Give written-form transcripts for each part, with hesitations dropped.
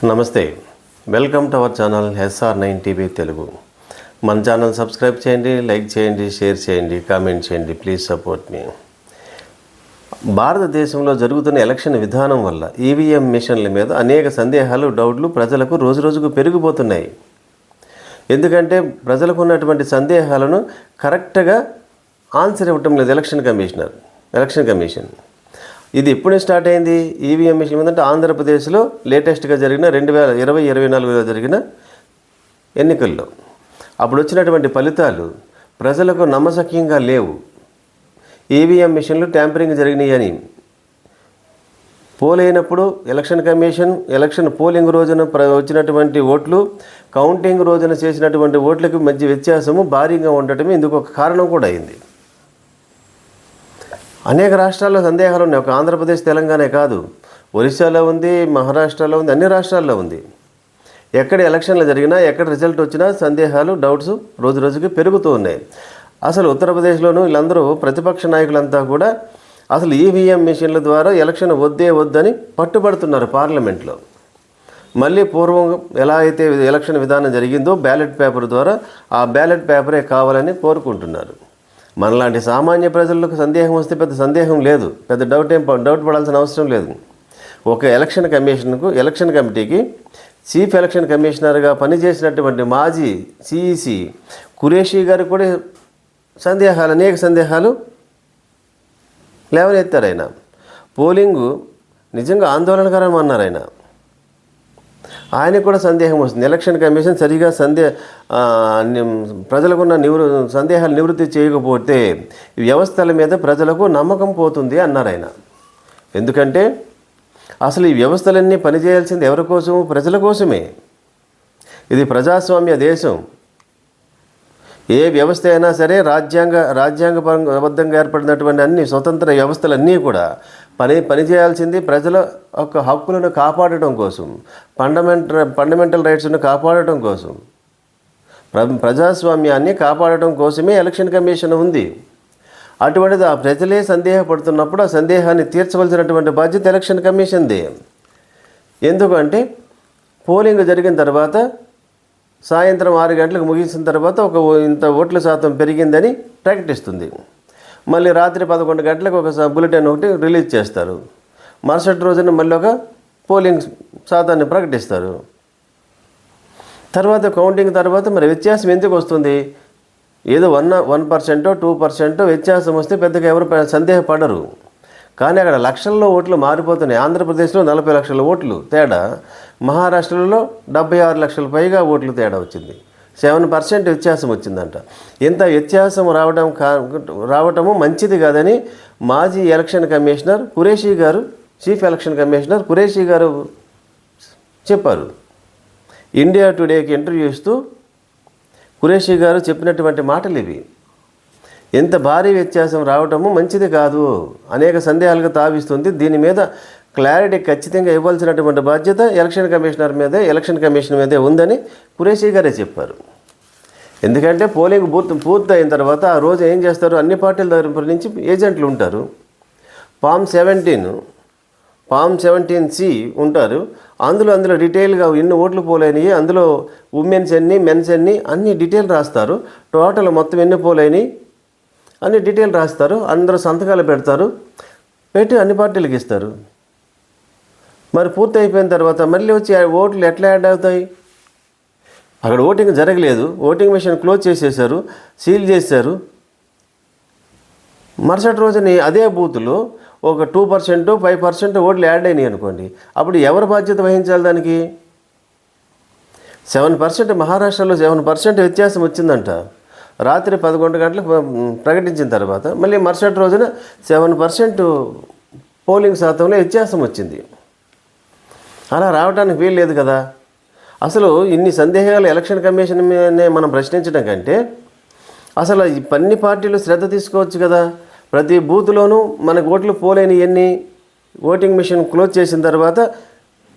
నమస్తే, welcome to our channel SR9 TV Telugu. మన channel subscribe చేయండి, లైక్ చేయండి, షేర్ చేయండి, కామెంట్ చేయండి. ప్లీజ్ సపోర్ట్ మీ. భారతదేశంలో జరుగుతున్న ఎలక్షన్ విధానం వల్ల ఈవీఎం మిషన్ల మీద అనేక సందేహాలు, డౌట్లు ప్రజలకు రోజురోజుకు పెరిగిపోతున్నాయి. ఎందుకంటే ప్రజలకు ఉన్నటువంటి సందేహాలను కరెక్ట్గా ఆన్సర్ ఇవ్వటం లేదు ఎలక్షన్ కమిషన్. ఇది ఎప్పుడు స్టార్ట్ అయింది? ఈవీఎం మిషన్ ఏంటంటే ఆంధ్రప్రదేశ్లో లేటెస్ట్గా జరిగిన 2020-24లో జరిగిన ఎన్నికల్లో అప్పుడు వచ్చినటువంటి ఫలితాలు ప్రజలకు నమ్మశక్యంగా లేవు. ఈవీఎం మిషన్లు ట్యాంపరింగ్ జరిగినాయి అని పోలైనప్పుడు ఎలక్షన్ కమిషన్ ఎలక్షన్ పోలింగ్ రోజున వచ్చినటువంటి ఓట్లు, కౌంటింగ్ రోజున చేసినటువంటి ఓట్లకి మధ్య వ్యత్యాసము భారీగా ఉండటమే ఇందుకు ఒక కారణం కూడా అయింది. అనేక రాష్ట్రాల్లో సందేహాలు ఉన్నాయి. ఒక ఆంధ్రప్రదేశ్, తెలంగాణ కాదు, ఒరిస్సాలో ఉంది, మహారాష్ట్రలో ఉంది, అన్ని రాష్ట్రాల్లో ఉంది. ఎక్కడ ఎలక్షన్లు జరిగినా, ఎక్కడ రిజల్ట్ వచ్చినా సందేహాలు, డౌట్స్ రోజు రోజుకి పెరుగుతూ ఉన్నాయి. అసలు ఉత్తరప్రదేశ్లోనూ వీళ్ళందరూ ప్రతిపక్ష నాయకులంతా కూడా అసలు ఈవీఎం మిషన్ల ద్వారా ఎలక్షన్ వద్దని పట్టుబడుతున్నారు పార్లమెంట్లో. మళ్ళీ పూర్వం ఎలా అయితే ఎలక్షన్ విధానం జరిగిందో బ్యాలెట్ పేపర్ ద్వారా ఆ బ్యాలెట్ పేపరే కావాలని కోరుకుంటున్నారు. మనలాంటి సామాన్య ప్రజలకు సందేహం వస్తే పెద్ద సందేహం లేదు, పెద్ద డౌట్ పడాల్సిన అవసరం లేదు. ఒక ఎలక్షన్ కమిటీకి చీఫ్ ఎలక్షన్ కమిషనర్గా పనిచేసినటువంటి మాజీ సిఈసి ఖురేషీ గారు కూడా అనేక సందేహాలు లేవనెత్తారు. ఆయన పోలింగు నిజంగా ఆందోళనకరం అన్నారు. ఆయనకు కూడా సందేహం వస్తుంది. ఎలక్షన్ కమిషన్ సరిగా ప్రజలకున్న సందేహాలు నివృత్తి చేయకపోతే వ్యవస్థల మీద ప్రజలకు నమ్మకం పోతుంది అన్నారు ఆయన. ఎందుకంటే అసలు ఈ వ్యవస్థలన్నీ పనిచేయాల్సింది ఎవరి కోసం? ప్రజల కోసమే. ఇది ప్రజాస్వామ్య దేశం. ఏ వ్యవస్థ అయినా సరే రాజ్యాంగబద్ధంగా ఏర్పడినటువంటి అన్ని స్వతంత్ర వ్యవస్థలన్నీ కూడా పనిచేయాల్సింది ప్రజల యొక్క హక్కులను కాపాడటం కోసం, ఫండమెంటల్ రైట్స్ను కాపాడటం కోసం, ప్రజాస్వామ్యాన్ని కాపాడటం కోసమే ఎలక్షన్ కమిషన్ ఉంది. అటువంటిది ఆ ప్రజలే సందేహపడుతున్నప్పుడు ఆ సందేహాన్ని తీర్చవలసినటువంటి బాధ్యత ఎలక్షన్ కమిషన్దే. ఎందుకంటే పోలింగ్ జరిగిన తర్వాత సాయంత్రం 6 గంటలకు ముగిసిన తర్వాత ఇంత ఓట్ల శాతం పెరిగిందని ప్రకటిస్తుంది. మళ్ళీ రాత్రి 11 గంటలకు ఒక బులెటిన్ ఒకటి రిలీజ్ చేస్తారు. మరుసటి రోజున మళ్ళీ ఒక పోలింగ్ శాతాన్ని ప్రకటిస్తారు. తర్వాత కౌంటింగ్ తర్వాత మరి వ్యత్యాసం ఎందుకు వస్తుంది? ఏదో 1%, 2% వ్యత్యాసం వస్తే పెద్దగా ఎవరు సందేహపడరు. కానీ అక్కడ లక్షల్లో ఓట్లు మారిపోతున్నాయి. ఆంధ్రప్రదేశ్లో 40 లక్షల ఓట్లు తేడా, మహారాష్ట్రలో 76 లక్షల పైగా ఓట్లు తేడా వచ్చింది. 7% వ్యత్యాసం వచ్చిందంట. ఇంత వ్యత్యాసం రావటము మంచిది కాదని మాజీ ఎలక్షన్ కమిషనర్ ఖురేషీ గారు, చీఫ్ ఎలక్షన్ కమిషనర్ ఖురేషీ గారు చెప్పారు. ఇండియా టుడేకి ఇంటర్వ్యూ ఇస్తూ ఖురేషీ గారు చెప్పినటువంటి మాటలు ఇవి. ఎంత భారీ వ్యత్యాసం రావటము మంచిది కాదు, అనేక సందేహాలకు తావిస్తుంది. దీని మీద క్లారిటీ ఖచ్చితంగా ఇవ్వాల్సినటువంటి బాధ్యత ఎలక్షన్ కమిషన్ మీదే ఉందని ఖురేషీ గారే చెప్పారు. ఎందుకంటే పోలింగ్ పూర్తి అయిన తర్వాత ఆ రోజు ఏం చేస్తారు? అన్ని పార్టీల దగ్గర నుంచి ఏజెంట్లు ఉంటారు. ఫామ్ 17C ఉంటారు. అందులో డీటెయిల్గా ఎన్ని ఓట్లు పోలైనవి, అందులో ఉమెన్స్ ఎన్ని, మెన్స్ ఎన్ని అన్ని డీటెయిల్ రాస్తారు. టోటల్ మొత్తం ఎన్ని పోలైనవి అన్ని డీటెయిల్ రాస్తారు. అందరూ సంతకాలు పెట్టి అన్ని పార్టీలకు ఇస్తారు. మరి పూర్తి అయిపోయిన తర్వాత మళ్ళీ వచ్చి ఓట్లు ఎట్లా యాడ్ అవుతాయి? అక్కడ ఓటింగ్ జరగలేదు, ఓటింగ్ మిషన్ క్లోజ్ చేసేసారు, సీల్ చేశారు. మరుసటి రోజుని అదే బూత్లో ఒక 2%, 5% ఓట్లు యాడ్ అయినాయి అనుకోండి. అప్పుడు ఎవరు బాధ్యత వహించాలి దానికి? 7% మహారాష్ట్రలో 7% వ్యత్యాసం వచ్చిందంట. రాత్రి 11 గంటలకు ప్రకటించిన తర్వాత మళ్ళీ మరుసటి రోజున 7% పోలింగ్ శాతంలో వ్యత్యాసం వచ్చింది. అలా రావడానికి వీలు లేదు కదా. అసలు ఇన్ని సందేహాలు ఎలక్షన్ కమిషన్ మీదనే మనం ప్రశ్నించడం కంటే అసలు అన్ని పార్టీలు శ్రద్ధ తీసుకోవచ్చు కదా. ప్రతి బూత్లోనూ మనకు ఓట్లు పోలేని ఎన్ని, ఓటింగ్ మిషన్ క్లోజ్ చేసిన తర్వాత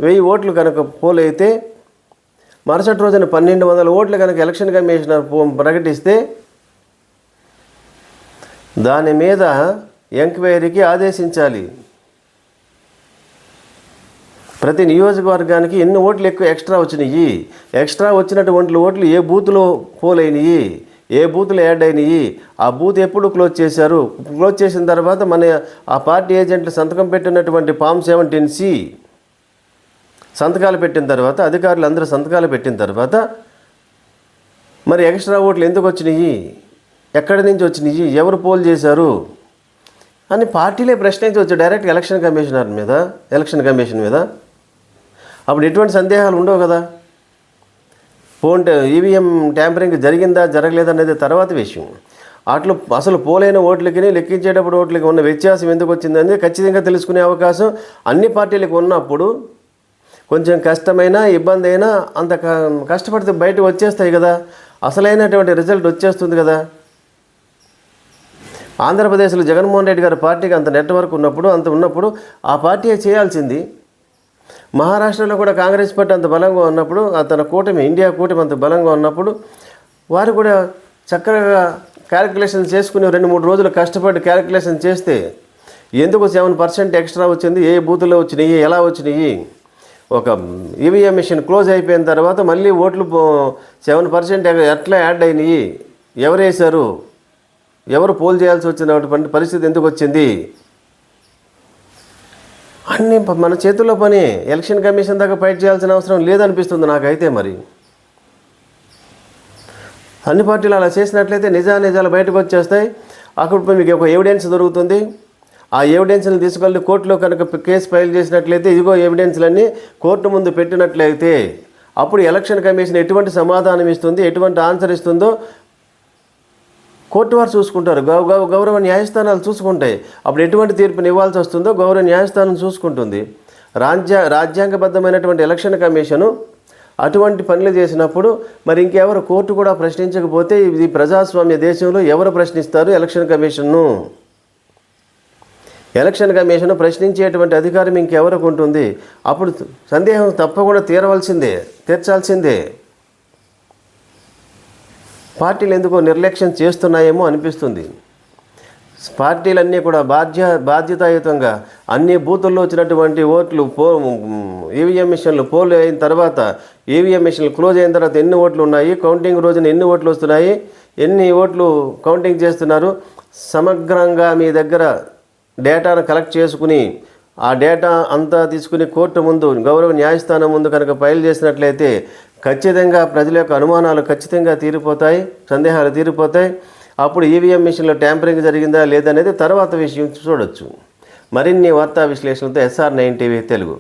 1000 ఓట్లు కనుక పోలైతే మరుసటి రోజున 1200 ఓట్లు కనుక ఎలక్షన్ కమిషనర్ ప్రకటిస్తే దాని మీద ఎంక్వైరీకి ఆదేశించాలి. ప్రతి నియోజకవర్గానికి ఎన్ని ఓట్లు ఎక్కువ ఎక్స్ట్రా వచ్చినాయి, ఎక్స్ట్రా వచ్చినటువంటి ఓట్లు ఏ బూత్లో పోల్ అయినాయి, ఏ బూత్లో యాడ్ అయినాయి, ఆ బూత్ ఎప్పుడు క్లోజ్ చేశారు, క్లోజ్ చేసిన తర్వాత మన ఆ పార్టీ ఏజెంట్లు సంతకం పెట్టినటువంటి ఫామ్ 17C సంతకాలు పెట్టిన తర్వాత, అధికారులు అందరూ సంతకాలు పెట్టిన తర్వాత మరి ఎక్స్ట్రా ఓట్లు ఎందుకు వచ్చినాయి, ఎక్కడి నుంచి వచ్చినాయి, ఎవరు పోల్ చేశారు అని పార్టీలే ప్రశ్నించవచ్చు డైరెక్ట్ ఎలక్షన్ కమిషన్ మీద. అప్పుడు ఎటువంటి సందేహాలు ఉండవు కదా. ఈవీఎం ట్యాంపరింగ్ జరిగిందా జరగలేదా అనేది తర్వాత విషయం. అసలు పోలైన ఓట్లకి లెక్కించేటప్పుడు ఓట్లకి ఉన్న వ్యత్యాసం ఎందుకు వచ్చిందని ఖచ్చితంగా తెలుసుకునే అవకాశం అన్ని పార్టీలకు ఉన్నప్పుడు కొంచెం కష్టమైనా ఇబ్బంది అయినా అంత కష్టపడితే బయటకు వచ్చేస్తాయి కదా, అసలైనటువంటి రిజల్ట్ వచ్చేస్తుంది కదా. ఆంధ్రప్రదేశ్లో జగన్మోహన్ రెడ్డి గారి పార్టీకి అంత నెట్వర్క్ ఉన్నప్పుడు ఆ పార్టీ చేయాల్సింది. మహారాష్ట్రలో కూడా కాంగ్రెస్ పార్టీ అంత బలంగా ఉన్నప్పుడు, తన కూటమి ఇండియా కూటమి అంత బలంగా ఉన్నప్పుడు వారు కూడా చక్కగా క్యాలిక్యులేషన్ చేసుకుని 2-3 రోజులు కష్టపడి క్యాలిక్యులేషన్ చేస్తే ఎందుకు 7% ఎక్స్ట్రా వచ్చింది, ఏ బూతుల్లో వచ్చినాయి, ఎలా వచ్చినాయి, ఒక ఈవీఎం మిషన్ క్లోజ్ అయిపోయిన తర్వాత మళ్ళీ ఓట్లు 7% ఎట్లా యాడ్ అయినాయి, ఎవరు వేశారు, ఎవరు పోల్ చేయాల్సి వచ్చినటువంటి పరిస్థితి ఎందుకు వచ్చింది, అన్నీ మన చేతుల్లో పని. ఎలక్షన్ కమిషన్ దాకా ఫైట్ చేయాల్సిన అవసరం లేదనిపిస్తుంది నాకైతే. మరి అన్ని పార్టీలు అలా చేసినట్లయితే నిజాలు బయటకు వచ్చేస్తాయి. అప్పుడు మీకు ఒక ఎవిడెన్స్ దొరుకుతుంది. ఆ ఎవిడెన్స్ని తీసుకెళ్ళి కోర్టులో కనుక కేసు ఫైల్ చేసినట్లయితే ఇదిగో ఎవిడెన్స్లన్నీ కోర్టు ముందు పెట్టినట్లయితే అప్పుడు ఎలక్షన్ కమిషన్ ఎటువంటి సమాధానం ఇస్తుంది, ఎటువంటి ఆన్సర్ ఇస్తుందో కోర్టు వారు చూసుకుంటారు. గౌరవ న్యాయస్థానాలు చూసుకుంటాయి. అప్పుడు ఎటువంటి తీర్పుని ఇవ్వాల్సి వస్తుందో గౌరవ న్యాయస్థానం చూసుకుంటుంది. రాజ్యాంగబద్ధమైనటువంటి ఎలక్షన్ కమిషను అటువంటి పనులు చేసినప్పుడు మరి ఇంకెవరు కోర్టు కూడా ప్రశ్నించకపోతే ఇది ప్రజాస్వామ్య దేశంలో ఎవరు ప్రశ్నిస్తారు ఎలక్షన్ కమిషన్ను? ఎలక్షన్ కమిషన్ ప్రశ్నించేటువంటి అధికారం ఇంకెవరికి ఉంటుంది? అప్పుడు సందేహం తప్పకుండా తీర్చాల్సిందే. పార్టీలు ఎందుకో నిర్లక్ష్యం చేస్తున్నాయేమో అనిపిస్తుంది. పార్టీలన్నీ కూడా బాధ్యతాయుతంగా అన్ని బూతుల్లో వచ్చినటువంటి ఓట్లు ఈవీఎం మిషన్లు పోల్ అయిన తర్వాత, ఈవీఎం మిషన్లు క్లోజ్ అయిన తర్వాత ఎన్ని ఓట్లు ఉన్నాయి, కౌంటింగ్ రోజున ఎన్ని ఓట్లు వస్తున్నాయి, ఎన్ని ఓట్లు కౌంటింగ్ చేస్తున్నారు, సమగ్రంగా మీ దగ్గర డేటాను కలెక్ట్ చేసుకుని ఆ డేటా అంతా తీసుకుని కోర్టు ముందు గౌరవ న్యాయస్థానం ముందు కనుక ఫైల్ చేసినట్లయితే ఖచ్చితంగా ప్రజల యొక్క అనుమానాలు ఖచ్చితంగా తీరిపోతాయి, సందేహాలు తీరిపోతాయి. అప్పుడు ఈవీఎం మిషన్లో ట్యాంపరింగ్ జరిగిందా లేదనేది తర్వాత విషయం చూడొచ్చు. మరిన్ని వార్తా విశ్లేషణలతో SR9 టీవీ తెలుగు.